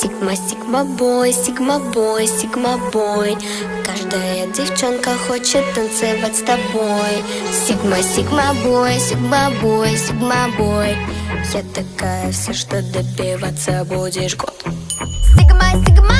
сигма бой, сигма бой, сигма бой. Каждая девчонка хочет танцевать с тобой. Сигма бой, сигма бой, сигма бой. Я такая вся, что добиваться будешь год. Сигма